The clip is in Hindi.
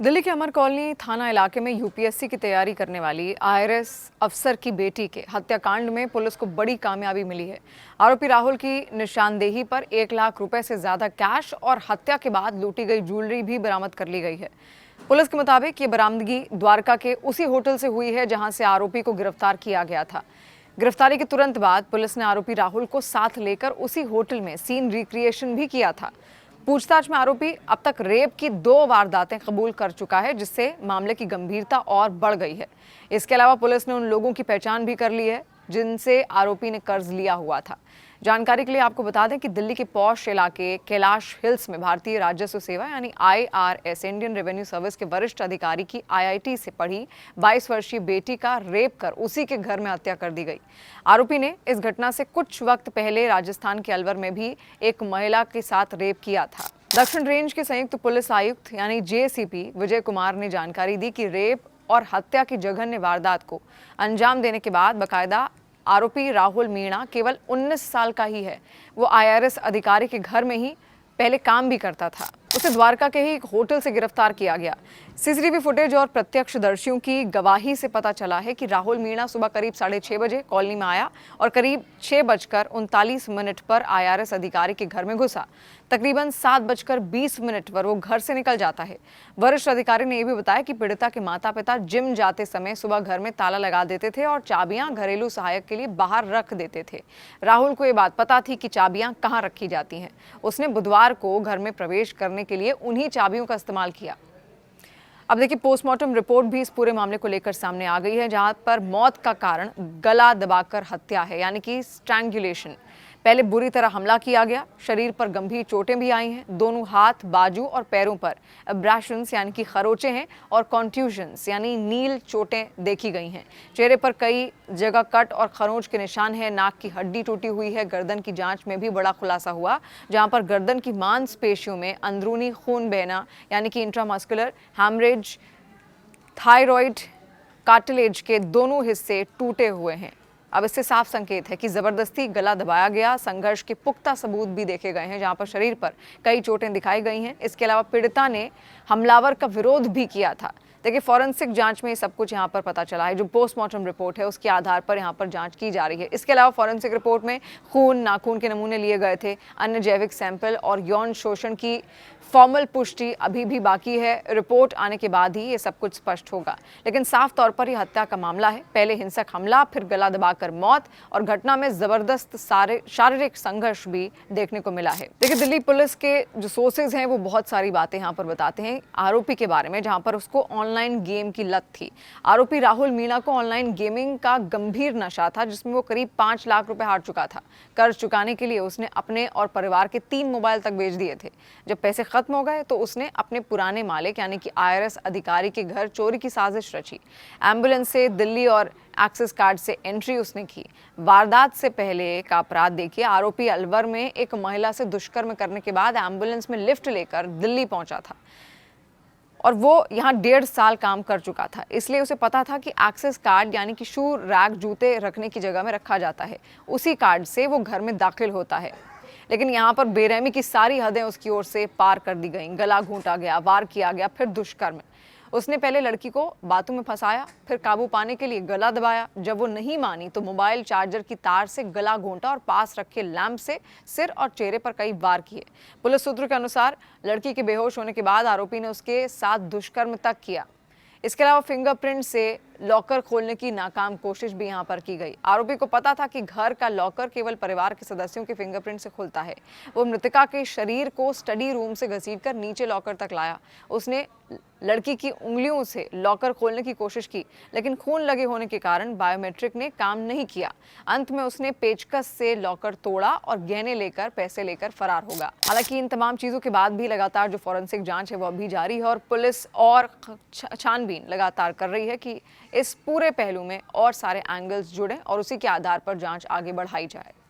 दिल्ली के अमर कॉलोनी थाना इलाके में यूपीएससी की तैयारी करने वाली आईआरएस अफसर की बेटी के हत्याकांड में पुलिस को बड़ी कामयाबी मिली है। आरोपी राहुल की निशानदेही पर 1 लाख रुपए से ज्यादा कैश और हत्या के बाद लूटी गई ज्वेलरी भी बरामद कर ली गई है। पुलिस के मुताबिक ये बरामदगी द्वारका के उसी होटल से हुई है जहां से आरोपी को गिरफ्तार किया गया था। गिरफ्तारी के तुरंत बाद पुलिस ने आरोपी राहुल को साथ लेकर उसी होटल में सीन रिक्रिएशन भी किया था। पूछताछ में आरोपी अब तक रेप की 2 वारदातें कबूल कर चुका है, जिससे मामले की गंभीरता और बढ़ गई है। इसके अलावा पुलिस ने उन लोगों की पहचान भी कर ली है जिनसे आरोपी ने कर्ज लिया हुआ था। जानकारी के लिए आपको बता दें कि दिल्ली के पॉश इलाके कैलाश हिल्स में भारतीय राजस्व सेवा यानी आईआरएस इंडियन रेवेन्यू सर्विस के वरिष्ठ अधिकारी की आईआईटी से पढ़ी 22 वर्षीय बेटी का रेप कर उसी के घर में हत्या कर दी गई। आरोपी ने इस घटना से कुछ वक्त पहले राजस्थान के अलवर में भी एक महिला के साथ रेप किया था। दक्षिण रेंज के संयुक्त पुलिस आयुक्त यानी जेसीपी विजय कुमार ने जानकारी दी कि रेप और हत्या की जघन्य वारदात को अंजाम देने के बाद बाकायदा आरोपी राहुल मीणा केवल 19 साल का ही है। वो आईआरएस अधिकारी के घर में ही पहले काम भी करता था। उसे द्वारका के ही एक होटल से गिरफ्तार किया गया। सीसीटीवी फुटेज और प्रत्यक्षदर्शियों की गवाही से पता चला है कि राहुल मीणा सुबह करीब 6:30 बजे कॉलोनी में आया और करीब 6:39 पर आईआरएस अधिकारी के घर में घुसा। तकरीबन 7:20 पर वो घर से निकल जाता है। वरिष्ठ अधिकारी ने यह भी बताया कि पीड़िता के माता पिता जिम जाते समय सुबह घर में ताला लगा देते थे और चाबियां घरेलू सहायक के लिए बाहर रख देते थे। राहुल को ये बात पता थी कि चाबियां कहाँ रखी जाती हैं। उसने बुधवार को घर में प्रवेश करने के लिए उन्हीं चाबियों का इस्तेमाल किया। अब देखिए, पोस्टमार्टम रिपोर्ट भी इस पूरे मामले को लेकर सामने आ गई है, जहां पर मौत का कारण गला दबाकर हत्या है, यानी कि स्ट्रैंगुलेशन। पहले बुरी तरह हमला किया गया, शरीर पर गंभीर चोटें भी आई हैं। दोनों हाथ, बाजू और पैरों पर एब्रेशंस यानी कि खरोचे हैं और कॉन्ट्यूजन्स यानी नील चोटें देखी गई हैं। चेहरे पर कई जगह कट और खरोंच के निशान हैं। नाक की हड्डी टूटी हुई है। गर्दन की जांच में भी बड़ा खुलासा हुआ, जहां पर गर्दन की मांसपेशियों में अंदरूनी खून बहना यानी कि इंट्रामस्कुलर हैमरेज, थायराइड कार्टिलेज के दोनों हिस्से टूटे हुए हैं। अब इससे साफ संकेत है कि जबरदस्ती गला दबाया गया। संघर्ष के पुख्ता सबूत भी देखे गए हैं, जहां पर शरीर पर कई चोटें दिखाई गई हैं। इसके अलावा पीड़िता ने हमलावर का विरोध भी किया था। देखिए, फॉरेंसिक जांच में सब कुछ यहां पर पता चला है। जो पोस्टमार्टम रिपोर्ट है उसके आधार पर यहां पर जांच की जा रही है। इसके अलावा फॉरेंसिक रिपोर्ट में खून, नाखून के नमूने लिए गए थे। अन्य जैविक सैंपल और यौन शोषण की फॉर्मल पुष्टि अभी भी बाकी है। रिपोर्ट आने के बाद ही ये सब कुछ स्पष्ट होगा, लेकिन साफ तौर पर यह हत्या का मामला है। पहले हिंसक हमला, फिर गला दबाकर मौत और घटना में जबरदस्त शारीरिक संघर्ष भी देखने को मिला है। देखिए, दिल्ली पुलिस के जो सोर्सेज हैं वो बहुत सारी बातें यहाँ पर बताते हैं आरोपी के बारे में, जहाँ पर उसको ऑनलाइन गेम की लत थी। आरोपी राहुल मीणा को ऑनलाइन गेमिंग का गंभीर नशा था, जिसमें वो करीब 5 लाख रुपए हार चुका था। कर्ज चुकाने के लिए उसने अपने और परिवार के 3 मोबाइल तक बेच दिए थे। जब पैसे खत्म हो गए तो उसने अपने पुराने मालिक यानी कि आईआरएस अधिकारी के घर चोरी की साजिश रची। एम्बुलेंस से दिल्ली और एक्सेस कार्ड से एंट्री उसने की। वारदात से पहले का अपराध देखिए, आरोपी अलवर में एक महिला से दुष्कर्म करने के बाद एम्बुलेंस में लिफ्ट लेकर दिल्ली पहुंचा था और वो यहाँ 1.5 साल काम कर चुका था। इसलिए उसे पता था कि एक्सेस कार्ड यानी कि शू रैक, जूते रखने की जगह में रखा जाता है। उसी कार्ड से वो घर में दाखिल होता है। लेकिन यहाँ पर बेरहमी की सारी हदें उसकी ओर से पार कर दी गईं। गला घूंटा गया, वार किया गया, फिर दुष्कर्म। उसने पहले लड़की को बातों में फंसाया, फिर काबू पाने के लिए गला दबाया। जब वो नहीं मानी तो मोबाइल चार्जर की तार से गला घोंटा और पास रखे लैंप से सिर और चेहरे पर कई वार किए। पुलिस सूत्रों के अनुसार लड़की के बेहोश होने के बाद आरोपी ने उसके साथ दुष्कर्म तक किया। इसके अलावा फिंगरप्रिंट से लॉकर खोलने की नाकाम कोशिश भी यहां पर की गई। आरोपी को पता था कि घर का लॉकर केवल परिवार के सदस्यों के फिंगरप्रिंट से खुलता है। वो मृतका के शरीर को स्टडी रूम से घसीटकर नीचे लॉकर तक लाया। उसने लड़की की उंगलियों से लॉकर खोलने की कोशिश की, लेकिन खून लगे होने के कारण बायोमेट्रिक ने काम नहीं किया। अंत में उसने पेचकस से लॉकर तोड़ा और गहने लेकर पैसे लेकर फरार होगा। हालांकि इन तमाम चीजों के बाद भी लगातार जो फॉरेंसिक जांच है वो अभी जारी है और पुलिस और छानबीन लगातार कर रही है कि इस पूरे पहलू में और सारे एंगल्स जुड़े और उसी के आधार पर जांच आगे बढ़ाई जाए।